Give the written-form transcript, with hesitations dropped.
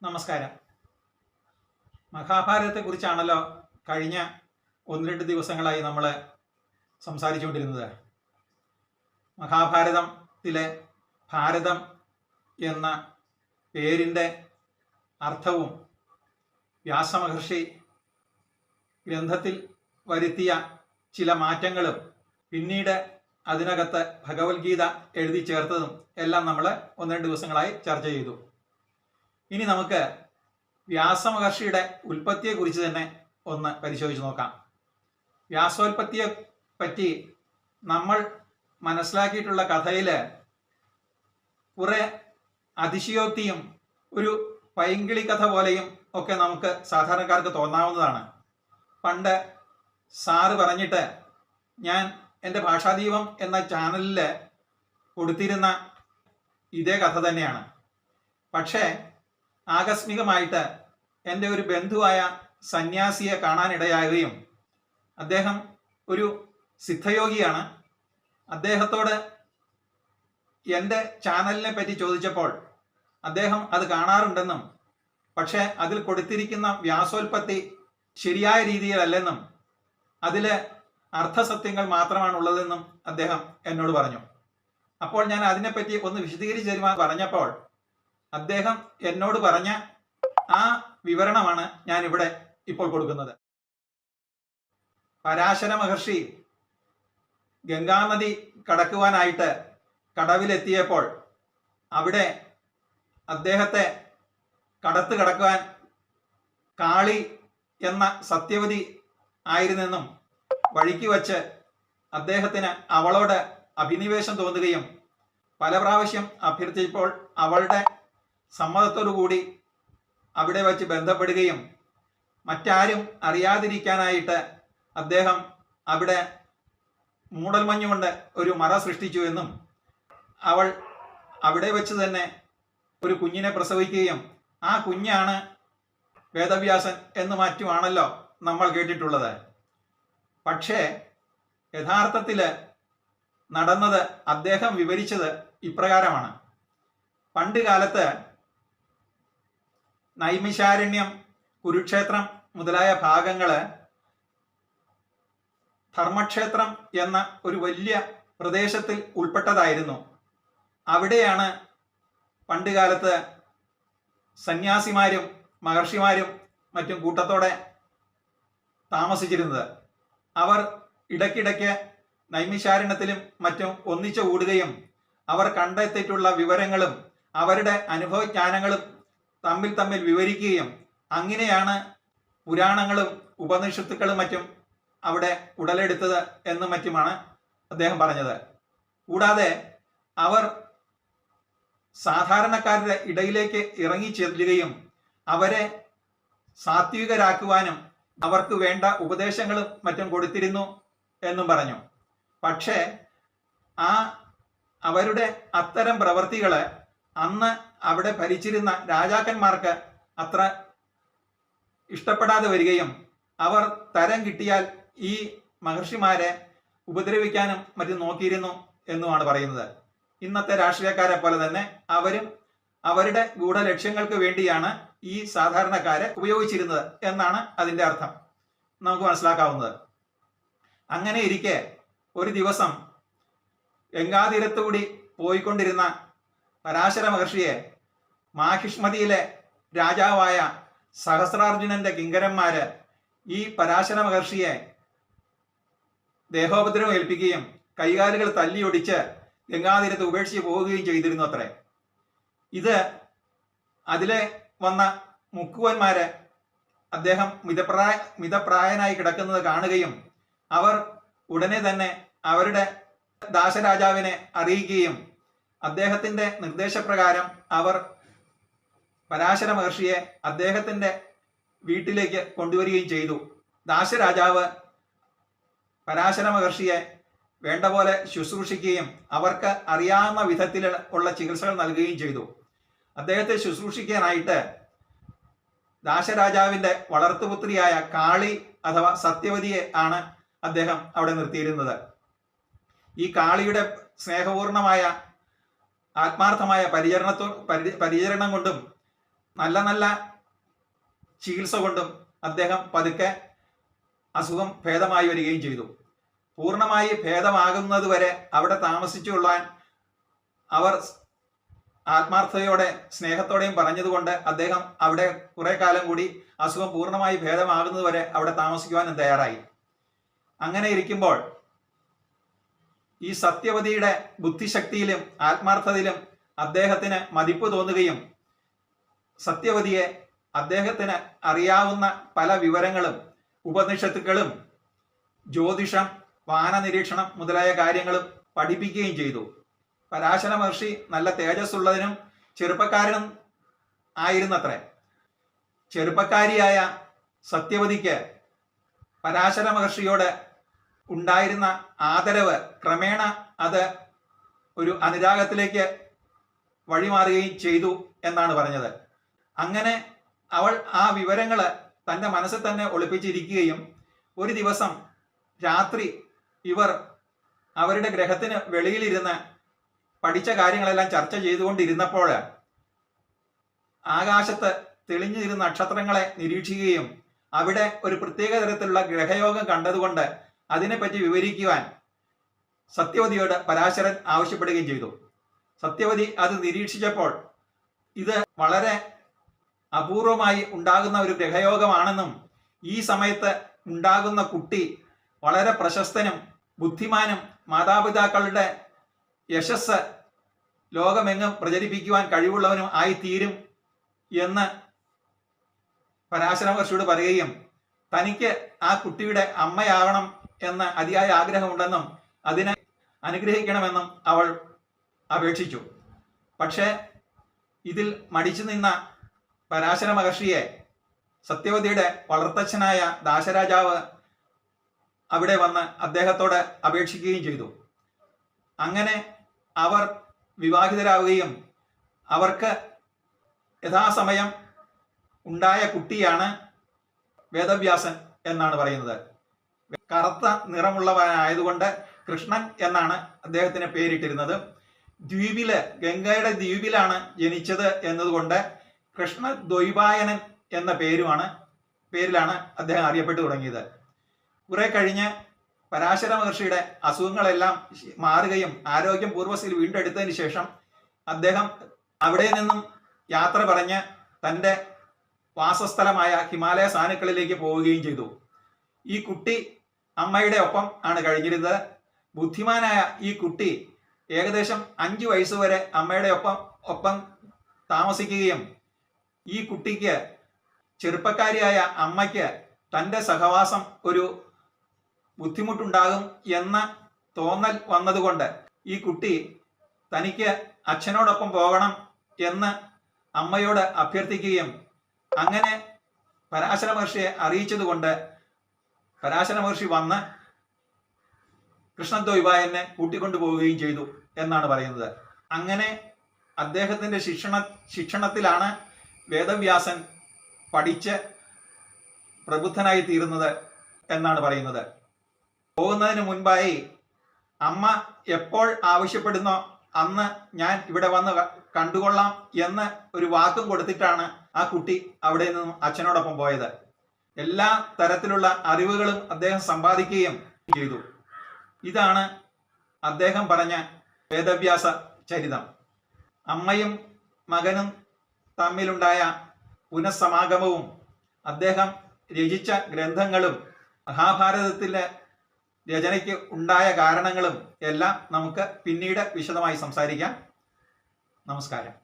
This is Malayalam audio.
നമസ്കാരം. മഹാഭാരതത്തെക്കുറിച്ചാണല്ലോ കഴിഞ്ഞ ഒന്ന് രണ്ട് ദിവസങ്ങളായി നമ്മൾ സംസാരിച്ചുകൊണ്ടിരുന്നത്. മഹാഭാരതത്തിലെ ഭാരതം എന്ന പേരിൻ്റെ അർത്ഥവും വ്യാസമഹർഷി ഗ്രന്ഥത്തിൽ വരുത്തിയ ചില മാറ്റങ്ങളും പിന്നീട് അതിനകത്ത് ഭഗവത്ഗീത എഴുതി ചേർത്തതും എല്ലാം നമ്മൾ ഒന്ന് രണ്ട് ദിവസങ്ങളായി ചർച്ച ചെയ്തു. ഇനി നമുക്ക് വ്യാസമഹർഷിയുടെ ഉൽപ്പത്തിയെക്കുറിച്ച് തന്നെ ഒന്ന് പരിശോധിച്ച് നോക്കാം. വ്യാസോൽപ്പത്തിയെ പറ്റി നമ്മൾ മനസ്സിലാക്കിയിട്ടുള്ള കഥയിൽ കുറെ അതിശയോക്തിയും ഒരു പൈങ്കിളി കഥ പോലെയും ഒക്കെ നമുക്ക് സാധാരണക്കാർക്ക് തോന്നാവുന്നതാണ്. പണ്ട് സാറ് പറഞ്ഞിട്ട് ഞാൻ എൻ്റെ ഭാഷാദീപം എന്ന ചാനലിൽ കൊടുത്തിരുന്ന ഇതേ കഥ തന്നെയാണ്. പക്ഷേ ആകസ്മികമായിട്ട് എൻ്റെ ഒരു ബന്ധുവായ സന്യാസിയെ കാണാനിടയാകുകയും അദ്ദേഹം ഒരു സിദ്ധയോഗിയാണ്. അദ്ദേഹത്തോട് എൻ്റെ ചാനലിനെ പറ്റി ചോദിച്ചപ്പോൾ അദ്ദേഹം അത് കാണാറുണ്ടെന്നും പക്ഷേ അതിൽ കൊടുത്തിരിക്കുന്ന വ്യാസോൽപ്പത്തി ശരിയായ രീതിയിലല്ലെന്നും അതിൽ അർത്ഥസത്യങ്ങൾ മാത്രമാണുള്ളതെന്നും അദ്ദേഹം എന്നോട് പറഞ്ഞു. അപ്പോൾ ഞാൻ അതിനെപ്പറ്റി ഒന്ന് വിശദീകരിച്ച് തരുവാൻ പറഞ്ഞപ്പോൾ അദ്ദേഹം എന്നോട് പറഞ്ഞ ആ വിവരണമാണ് ഞാൻ ഇവിടെ ഇപ്പോൾ കൊടുക്കുന്നത്. പരാശര മഹർഷി ഗംഗാനദി കടക്കുവാനായിട്ട് കടവിലെത്തിയപ്പോൾ അവിടെ അദ്ദേഹത്തെ കടത്ത് കടക്കുവാൻ കാളി എന്ന സത്യവതി ആയിരുന്നെന്നും വഴിക്ക് വച്ച് അദ്ദേഹത്തിന് അവളോട് അഭിനിവേശം തോന്നുകയും പല പ്രാവശ്യം അഭ്യർത്ഥിച്ചപ്പോൾ അവളുടെ സമ്മതത്തോടു കൂടി അവിടെ വച്ച് ബന്ധപ്പെടുകയും മറ്റാരും അറിയാതിരിക്കാനായിട്ട് അദ്ദേഹം അവിടെ മൂടൽമഞ്ഞുകൊണ്ട് ഒരു മറ സൃഷ്ടിച്ചു എന്നും അവൾ അവിടെ വെച്ച് തന്നെ ഒരു കുഞ്ഞിനെ പ്രസവിക്കുകയും ആ കുഞ്ഞാണ് വേദവ്യാസൻ എന്ന് മറ്റുമാണല്ലോ നമ്മൾ കേട്ടിട്ടുള്ളത്. പക്ഷേ യഥാർത്ഥത്തിൽ നടന്നത് അദ്ദേഹം വിവരിച്ചത് ഇപ്രകാരമാണ്. പണ്ട് കാലത്ത് നൈമിശാരണ്യം, കുരുക്ഷേത്രം മുതലായ ഭാഗങ്ങള് ധർമ്മക്ഷേത്രം എന്ന ഒരു വലിയ പ്രദേശത്തിൽ ഉൾപ്പെട്ടതായിരുന്നു. അവിടെയാണ് പണ്ട് കാലത്ത് സന്യാസിമാരും മഹർഷിമാരും മറ്റും കൂട്ടത്തോടെ താമസിച്ചിരുന്നത്. അവർ ഇടയ്ക്കിടയ്ക്ക് നൈമിശാരണ്യത്തിലും മറ്റും ഒന്നിച്ചു കൂടുകയും അവർ കണ്ടെത്തിയിട്ടുള്ള വിവരങ്ങളും അവരുടെ അനുഭവജ്ഞാനങ്ങളും തമ്മിൽ തമ്മിൽ വിവരിക്കുകയും അങ്ങനെയാണ് പുരാണങ്ങളും ഉപനിഷത്തുക്കളും മറ്റും അവിടെ ഉടലെടുത്തത് എന്നും മറ്റുമാണ് അദ്ദേഹം പറഞ്ഞത്. കൂടാതെ അവർ സാധാരണക്കാരുടെ ഇടയിലേക്ക് ഇറങ്ങി ചെല്ലുകയും അവരെ സാത്വികരാക്കുവാനും അവർക്ക് വേണ്ട ഉപദേശങ്ങളും മറ്റും കൊടുത്തിരുന്നു എന്നും പറഞ്ഞു. പക്ഷേ അവരുടെ അത്തരം പ്രവൃത്തികള് അന്ന് അവിടെ ഭരിച്ചിരുന്ന രാജാക്കന്മാർക്ക് അത്ര ഇഷ്ടപ്പെടാതെ വരികയും അവർ തരം കിട്ടിയാൽ ഈ മഹർഷിമാരെ ഉപദ്രവിക്കാനും മറ്റും നോക്കിയിരുന്നു എന്നുമാണ് പറയുന്നത്. ഇന്നത്തെ രാഷ്ട്രീയക്കാരെ പോലെ തന്നെ അവരും അവരുടെ ഗൂഢലക്ഷ്യങ്ങൾക്ക് വേണ്ടിയാണ് ഈ സാധാരണക്കാരെ ഉപയോഗിച്ചിരുന്നത് എന്നാണ് അതിൻ്റെ അർത്ഥം നമുക്ക് മനസ്സിലാക്കാവുന്നത്. അങ്ങനെ ഇരിക്കെ ഒരു ദിവസം ഗംഗാതീരത്തുകൂടി പോയിക്കൊണ്ടിരുന്ന പരാശര മഹർഷിയെ മാഹിഷ്മതിയിലെ രാജാവായ സഹസ്രാർജുനന്റെ കിങ്കരന്മാര് ഈ പരാശര മഹർഷിയെ ദേഹോപദ്രവം ഏൽപ്പിക്കുകയും കൈകാലുകൾ തല്ലിയൊടിച്ച് ഗംഗാതീരത്ത് ഉപേക്ഷിച്ച് പോവുകയും ചെയ്തിരുന്നു അത്രേ. ഇത് അതിലെ വന്ന മുക്കുവന്മാര് അദ്ദേഹം മിതപ്രായനായി കിടക്കുന്നത് കാണുകയും അവർ ഉടനെ തന്നെ അവരുടെ ദാസരാജാവിനെ അറിയിക്കുകയും അദ്ദേഹത്തിന്റെ നിർദ്ദേശപ്രകാരം അവർ പരാശര മഹർഷിയെ അദ്ദേഹത്തിന്റെ വീട്ടിലേക്ക് കൊണ്ടുവരികയും ചെയ്തു. ദാസരാജാവ് പരാശര മഹർഷിയെ വേണ്ട പോലെ ശുശ്രൂഷിക്കുകയും അവർക്ക് അറിയാവുന്ന വിധത്തിൽ ഉള്ള ചികിത്സകൾ നൽകുകയും ചെയ്തു. അദ്ദേഹത്തെ ശുശ്രൂഷിക്കാനായിട്ട് ദാശരാജാവിന്റെ വളർത്തുപുത്രിയായ കാളി അഥവാ സത്യവതിയെ ആണ് അദ്ദേഹം അവിടെ നിർത്തിയിരുന്നത്. ഈ കാളിയുടെ സ്നേഹപൂർണമായ ആത്മാർത്ഥമായ പരിചരണം കൊണ്ടും നല്ല നല്ല ചികിത്സ കൊണ്ടും അദ്ദേഹം പതുക്കെ അസുഖം ഭേദമായി വരികയും ചെയ്തു. പൂർണ്ണമായി ഭേദമാകുന്നത് വരെ അവിടെ താമസിച്ചുകൊള്ളാൻ അവർ ആത്മാർത്ഥതയോടെ സ്നേഹത്തോടെയും പറഞ്ഞതുകൊണ്ട് അദ്ദേഹം അവിടെ കുറെ കാലം കൂടി അസുഖം പൂർണ്ണമായി ഭേദമാകുന്നത് വരെ അവിടെ താമസിക്കുവാനും തയ്യാറായി. അങ്ങനെ ഇരിക്കുമ്പോൾ ഈ സത്യവതിയുടെ ബുദ്ധിശക്തിയിലും ആത്മാർത്ഥതയിലും അദ്ദേഹത്തിന് മതിപ്പ് തോന്നുകയും സത്യവതിയെ അദ്ദേഹത്തിന് അറിയാവുന്ന പല വിവരങ്ങളും ഉപനിഷത്തുക്കളും ജ്യോതിഷം, വാനനിരീക്ഷണം മുതലായ കാര്യങ്ങളും പഠിപ്പിക്കുകയും ചെയ്തു. പരാശര മഹർഷി നല്ല തേജസ്സുള്ളതിനും ചെറുപ്പക്കാരനും ആയിരുന്നത്രേ. ചെറുപ്പക്കാരിയായ സത്യവതിക്ക് പരാശര മഹർഷിയോട് ഉണ്ടായിരുന്ന ആദരവ് ക്രമേണ അത് ഒരു അനുരാഗത്തിലേക്ക് വഴിമാറുകയും ചെയ്തു എന്നാണ് പറഞ്ഞത്. അങ്ങനെ അവൾ ആ വിവരങ്ങൾ തൻ്റെ മനസ്സിൽ തന്നെ ഒളിപ്പിച്ചിരിക്കുകയും ഒരു ദിവസം രാത്രി ഇവർ അവരുടെ ഗ്രഹത്തിന് വെളിയിലിരുന്ന് പഠിച്ച കാര്യങ്ങളെല്ലാം ചർച്ച ചെയ്തുകൊണ്ടിരുന്നപ്പോൾ ആകാശത്ത് തെളിഞ്ഞിരുന്ന നക്ഷത്രങ്ങളെ നിരീക്ഷിക്കുകയും അവിടെ ഒരു പ്രത്യേക തരത്തിലുള്ള ഗ്രഹയോഗം കണ്ടതുകൊണ്ട് അതിനെപ്പറ്റി വിവരിക്കുവാൻ സത്യവതിയോട് പരാശരൻ ആവശ്യപ്പെടുകയും ചെയ്തു. സത്യവതി അത് നിരീക്ഷിച്ചപ്പോൾ ഇത് വളരെ അപൂർവമായി ഉണ്ടാകുന്ന ഒരു ഗ്രഹയോഗമാണെന്നും ഈ സമയത്ത് ഉണ്ടാകുന്ന കുട്ടി വളരെ പ്രശസ്തനും ബുദ്ധിമാനും മാതാപിതാക്കളുടെ യശസ് ലോകമെങ്ങും പ്രചരിപ്പിക്കുവാൻ കഴിവുള്ളവനും ആയിത്തീരും എന്ന് പരാശര മഹർഷിയോട് പറയുകയും തനിക്ക് ആ കുട്ടിയുടെ അമ്മയാവണം എന്ന അതിയായ ആഗ്രഹമുണ്ടെന്നും അതിനെ അനുഗ്രഹിക്കണമെന്നും അവൾ അപേക്ഷിച്ചു. പക്ഷേ ഇതിൽ മടിച്ചു നിന്ന പരാശര മഹർഷിയെ സത്യവതിയുടെ വളർത്തച്ഛനായ ദാശരാജാവ് അവിടെ വന്ന് അദ്ദേഹത്തോട് അപേക്ഷിക്കുകയും ചെയ്തു. അങ്ങനെ അവർ വിവാഹിതരാവുകയും അവർക്ക് യഥാസമയം ഉണ്ടായ കുട്ടിയാണ് വേദവ്യാസൻ എന്നാണ് പറയുന്നത്. കറുത്ത നിറമുള്ളവനായതുകൊണ്ട് കൃഷ്ണൻ എന്നാണ് അദ്ദേഹത്തിന് പേരിട്ടിരുന്നത്. ദ്വീപില്, ഗംഗയുടെ ദ്വീപിലാണ് ജനിച്ചത് എന്നതുകൊണ്ട് കൃഷ്ണദ്വൈപായനൻ എന്ന പേരിലാണ് അദ്ദേഹം അറിയപ്പെട്ടു തുടങ്ങിയത്. കുറെ കഴിഞ്ഞ് പരാശര മഹർഷിയുടെ അസുഖങ്ങളെല്ലാം മാറുകയും ആരോഗ്യം പൂർവ്വസ്ഥിതിയിൽ വീണ്ടെടുത്തതിന് ശേഷം അദ്ദേഹം അവിടെ നിന്നും യാത്ര പറഞ്ഞ് തൻ്റെ വാസസ്ഥലമായ ഹിമാലയ സാനുക്കളിലേക്ക് പോവുകയും ചെയ്തു. ഈ കുട്ടി അമ്മയുടെ ഒപ്പം ആണ് കഴിഞ്ഞിരുന്നത്. ബുദ്ധിമാനായ ഈ കുട്ടി ഏകദേശം 5 വയസ്സുവരെ അമ്മയുടെ ഒപ്പം താമസിക്കുകയും ഈ കുട്ടിക്ക്, ചെറുപ്പക്കാരിയായ അമ്മയ്ക്ക് തൻ്റെ സഹവാസം ഒരു ബുദ്ധിമുട്ടുണ്ടാകും എന്ന തോന്നൽ വന്നതുകൊണ്ട് ഈ കുട്ടി തനിക്ക് അച്ഛനോടൊപ്പം പോകണം എന്ന് അമ്മയോട് അഭ്യർത്ഥിക്കുകയും അങ്ങനെ പരാശര മഹർഷിയെ അറിയിച്ചതുകൊണ്ട് പരാശര മഹർഷി വന്ന് കൃഷ്ണദ്വൈപായനെ കൂട്ടിക്കൊണ്ടു പോവുകയും ചെയ്തു എന്നാണ് പറയുന്നത്. അങ്ങനെ അദ്ദേഹത്തിൻ്റെ ശിക്ഷണത്തിലാണ് വേദവ്യാസൻ പഠിച്ച് പ്രബുദ്ധനായി തീരുന്നത് എന്നാണ് പറയുന്നത്. പോകുന്നതിന് മുൻപായി അമ്മ എപ്പോൾ ആവശ്യപ്പെടുന്നോ അന്ന് ഞാൻ ഇവിടെ വന്ന് കണ്ടുകൊള്ളാം എന്ന് ഒരു വാക്കും കൊടുത്തിട്ടാണ് ആ കുട്ടി അവിടെ നിന്നും അച്ഛനോടൊപ്പം പോയത്. എല്ലാ തരത്തിലുള്ള അറിവുകളും അദ്ദേഹം സമ്പാദിക്കുകയും ചെയ്തു. ഇതാണ് അദ്ദേഹം പറഞ്ഞ വേദവ്യാസ ചരിതം. അമ്മയും മകനും തമ്മിലുണ്ടായ പുനഃസമാഗമവും അദ്ദേഹം രചിച്ച ഗ്രന്ഥങ്ങളും മഹാഭാരതത്തിലെ രചനയ്ക്ക് ഉണ്ടായ കാരണങ്ങളും എല്ലാം നമുക്ക് പിന്നീട് വിശദമായി സംസാരിക്കാം. നമസ്കാരം.